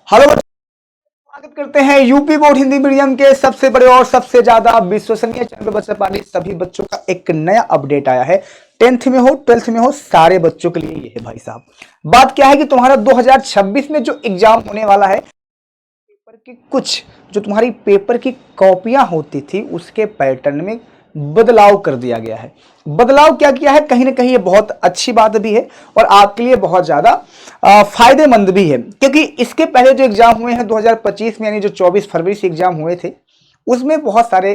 Hello बच्चों, स्वागत करते हैं यूपी बोर्ड हिंदी मीडियम के सबसे बड़े और सबसे ज्यादा विश्वसनीय चैनल बच्चा पानी सभी बच्चों का एक नया अपडेट आया है। 10th में हो 12th में हो सारे बच्चों के लिए ये है भाई साहब। बात क्या है कि तुम्हारा 2026 में जो एग्जाम होने वाला है, पेपर की कुछ जो तुम्हारी पेपर की कॉपियां होती थी उसके पैटर्न में बदलाव कर दिया गया है। बदलाव क्या किया है, कहीं ना कहीं ये बहुत अच्छी बात भी है और आपके लिए बहुत ज्यादा फायदेमंद भी है, क्योंकि इसके पहले जो एग्जाम हुए हैं 2025 में, यानी जो 24 फरवरी से एग्जाम हुए थे, उसमें बहुत सारे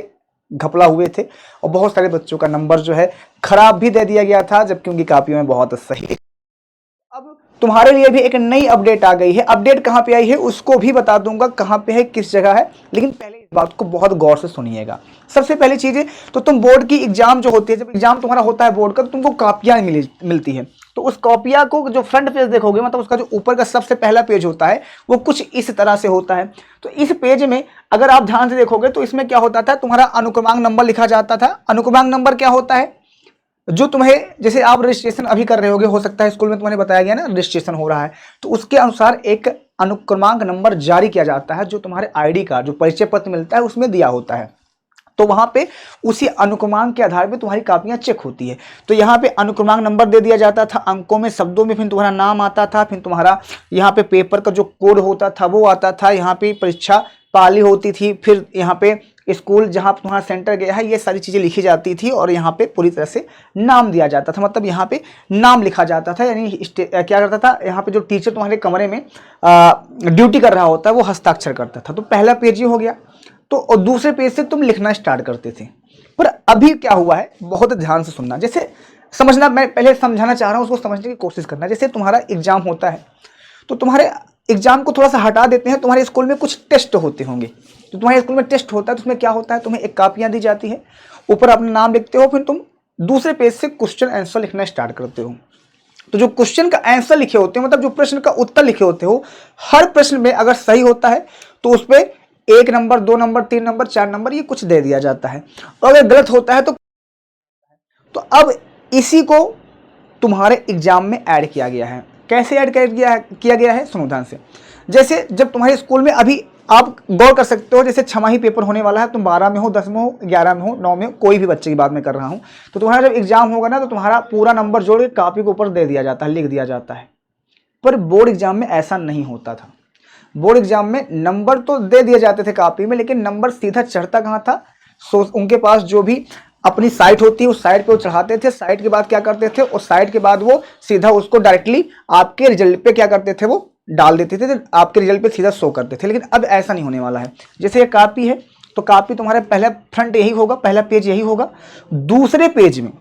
घपला हुए थे और बहुत सारे बच्चों का नंबर जो है खराब भी दे दिया गया था, जबकि उनकी कापियों में बहुत सही। अब तुम्हारे लिए भी एक नई अपडेट आ गई है। अपडेट कहां पे आई है उसको भी बता दूंगा, कहां पे है, किस जगह है, लेकिन पहले इस बात को बहुत गौर से सुनिएगा। सबसे पहली चीज है तो तुम बोर्ड की एग्जाम जो होती है, जब एग्जाम तुम्हारा होता है बोर्ड का, तो तुमको कॉपियां मिलती है। तो उस कॉपियां को जो फ्रंट पेज देखोगे, मतलब उसका जो ऊपर का सबसे पहला पेज होता है वो कुछ इस तरह से होता है। तो इस पेज में अगर आप ध्यान से देखोगे तो इसमें क्या होता था, तुम्हारा अनुक्रमांक नंबर लिखा जाता था। अनुक्रमांक नंबर क्या होता है, जो तुम्हें, जैसे आप रजिस्ट्रेशन अभी कर रहे होगे, हो सकता है स्कूल में तुम्हें बताया गया ना रजिस्ट्रेशन हो रहा है, तो उसके अनुसार एक अनुक्रमांक नंबर जारी किया जाता है जो तुम्हारे आईडी कार्ड, जो परिचय पत्र मिलता है उसमें दिया होता है। तो वहां पे उसी अनुक्रमांक के आधार पे तुम्हारी कापियां चेक होती है। तो यहाँ पे अनुक्रमांक नंबर दे दिया जाता था अंकों में, शब्दों में, फिर तुम्हारा नाम आता था, फिर तुम्हारा यहाँ पे पेपर का जो कोड होता था वो आता था, यहाँ पे परीक्षा पाली होती थी, फिर यहाँ पे स्कूल जहाँ तुम्हारा सेंटर गया है, ये सारी चीजें लिखी जाती थी और यहाँ पे पूरी तरह से नाम दिया जाता था, मतलब यहाँ पे नाम लिखा जाता था। यानी क्या करता था, यहाँ पे जो टीचर तुम्हारे कमरे में ड्यूटी कर रहा होता है वो हस्ताक्षर करता था। तो पहला पेज ही हो गया। तो और दूसरे पेज से तुम लिखना स्टार्ट करते थे। पर अभी क्या हुआ है, बहुत ध्यान से सुनना, जैसे समझना, मैं पहले समझाना चाह रहा हूं, उसको समझने की कोशिश करना। जैसे तुम्हारा एग्जाम होता है तो तुम्हारे एग्जाम को थोड़ा सा हटा देते हैं, तुम्हारे स्कूल में कुछ टेस्ट होते होंगे। तो तुम्हारे स्कूल में टेस्ट होता है तो उसमें क्या होता है, तुम्हें एक कापियां दी जाती है, ऊपर अपना नाम लिखते हो, फिर तुम दूसरे पेज से क्वेश्चन आंसर लिखना स्टार्ट करते हो। तो जो क्वेश्चन का आंसर लिखे होते हो, मतलब जो प्रश्न का उत्तर लिखे होते हो, हर प्रश्न में अगर सही होता है तो उस पर 1 नंबर, 2 नंबर, 3 नंबर, 4 नंबर, ये कुछ दे दिया जाता है। और अगर गलत होता है तो अब इसी को तुम्हारे एग्जाम में ऐड किया गया है। कैसे ऐड किया गया है, सुनो ध्यान से। जैसे जब तुम्हारे स्कूल में, अभी आप गौर कर सकते हो, जैसे छमाही पेपर होने वाला है, तुम 12 में हो, 10 में हो, 11 में हो, 9 में हो, कोई भी बच्चे की बात मैं कर रहा हूं, तो तुम्हारा जब एग्जाम होगा ना तो तुम्हारा पूरा नंबर जोड़ के कापी के ऊपर दे दिया जाता है, लिख दिया जाता है। पर बोर्ड एग्जाम में ऐसा नहीं होता था। बोर्ड एग्जाम में नंबर तो दे दिए जाते थे कापी में, लेकिन नंबर सीधा चढ़ता कहां था, उनके पास जो भी अपनी साइट होती है उस साइट पे वो चढ़ाते थे। साइट के बाद क्या करते थे, उस साइट के बाद वो सीधा उसको डायरेक्टली आपके रिजल्ट पे क्या करते थे, वो डाल देते थे, तो आपके रिजल्ट पे सीधा शो करते थे। लेकिन अब ऐसा नहीं होने वाला है। जैसे ये कापी है तो कापी तुम्हारे पहला फ्रंट यही होगा, पहला पेज यही होगा। दूसरे पेज में,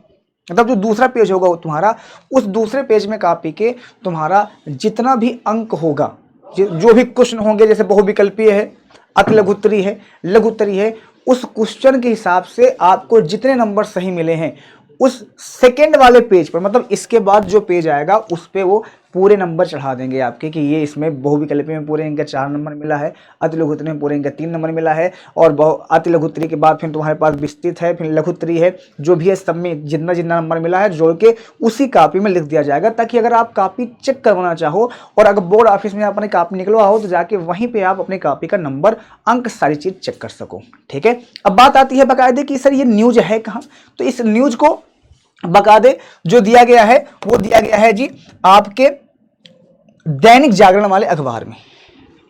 मतलब जो दूसरा पेज होगा वो तुम्हारा, उस दूसरे पेज में कापी के तुम्हारा जितना भी अंक होगा, जो भी क्वेश्चन होंगे, जैसे बहुविकल्पीय है, अति लघुत्तरी है, लघुत्तरी है, उस क्वेश्चन के हिसाब से आपको जितने नंबर सही मिले हैं उस सेकंड वाले पेज पर, मतलब इसके बाद जो पेज आएगा उस पे वो पूरे नंबर चढ़ा देंगे आपके, कि ये इसमें बहुविकल्पी में पूरे इनका 4 नंबर मिला है, अति लघुत्तरी में पूरे इनका 3 नंबर मिला है, और अति लघुत्तरी के बाद फिर तुम्हारे पास विस्तृत है, फिर लघुत्तरी है, जो भी है सब में जितना जितना नंबर मिला है जोड़ के उसी कापी में लिख दिया जाएगा, ताकि अगर आप कापी चेक करवाना चाहो और अगर बोर्ड ऑफिस में अपनी कापी निकलवा हो तो जाके वहीं पर आप अपनी कापी का नंबर, अंक, सारी चीज चेक कर सको। ठीक है, अब बात आती है बाकायदे कि सर ये न्यूज है कहाँ, तो इस न्यूज को बकायदे जो दिया गया है वो दिया गया है जी आपके दैनिक जागरण वाले अखबार में।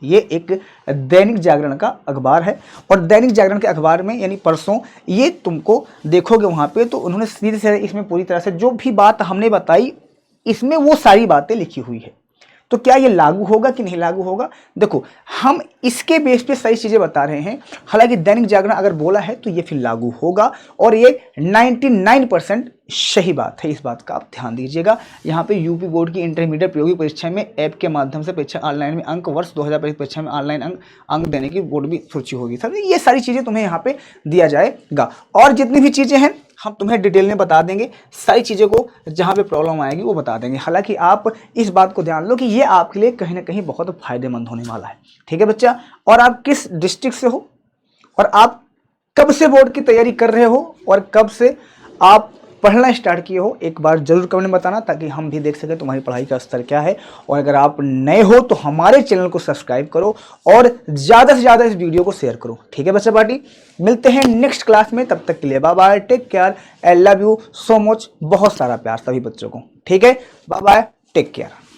ये एक दैनिक जागरण का अखबार है और दैनिक जागरण के अखबार में, यानी परसों, ये तुमको देखोगे वहां पे तो उन्होंने सीधे से इसमें पूरी तरह से जो भी बात हमने बताई इसमें वो सारी बातें लिखी हुई है। तो क्या ये लागू होगा कि नहीं लागू होगा, देखो हम इसके बेस पे सारी चीजें बता रहे हैं। हालांकि दैनिक जागरण अगर बोला है तो ये फिर लागू होगा और ये 99% सही बात है, इस बात का आप ध्यान दीजिएगा। यहाँ पे यूपी बोर्ड की इंटरमीडिएट प्रायोगिक परीक्षा में ऐप के माध्यम से परीक्षा ऑनलाइन में अंक, वर्ष 2025 परीक्षा में ऑनलाइन अंक देने की बोर्ड भी सूची होगी। सर ये सारी चीजें तुम्हें यहाँ पे दिया जाएगा और जितनी भी चीजें हैं हम तुम्हें डिटेल में बता देंगे, सारी चीज़ों को जहाँ पे प्रॉब्लम आएगी वो बता देंगे। हालांकि आप इस बात को ध्यान लो कि ये आपके लिए कहीं ना कहीं बहुत फायदेमंद होने वाला है। ठीक है बच्चा, और आप किस डिस्ट्रिक्ट से हो और आप कब से बोर्ड की तैयारी कर रहे हो और कब से आप पढ़ना स्टार्ट किए हो एक बार जरूर कमेंट में बताना, ताकि हम भी देख सकें तुम्हारी पढ़ाई का स्तर क्या है। और अगर आप नए हो तो हमारे चैनल को सब्सक्राइब करो और ज़्यादा से ज़्यादा इस वीडियो को शेयर करो। ठीक है बच्चा पार्टी, मिलते हैं नेक्स्ट क्लास में, तब तक के लिए bye bye, take care, I love you so much, बहुत सारा प्यार सभी बच्चों को। ठीक है, बाय बाय, टेक केयर।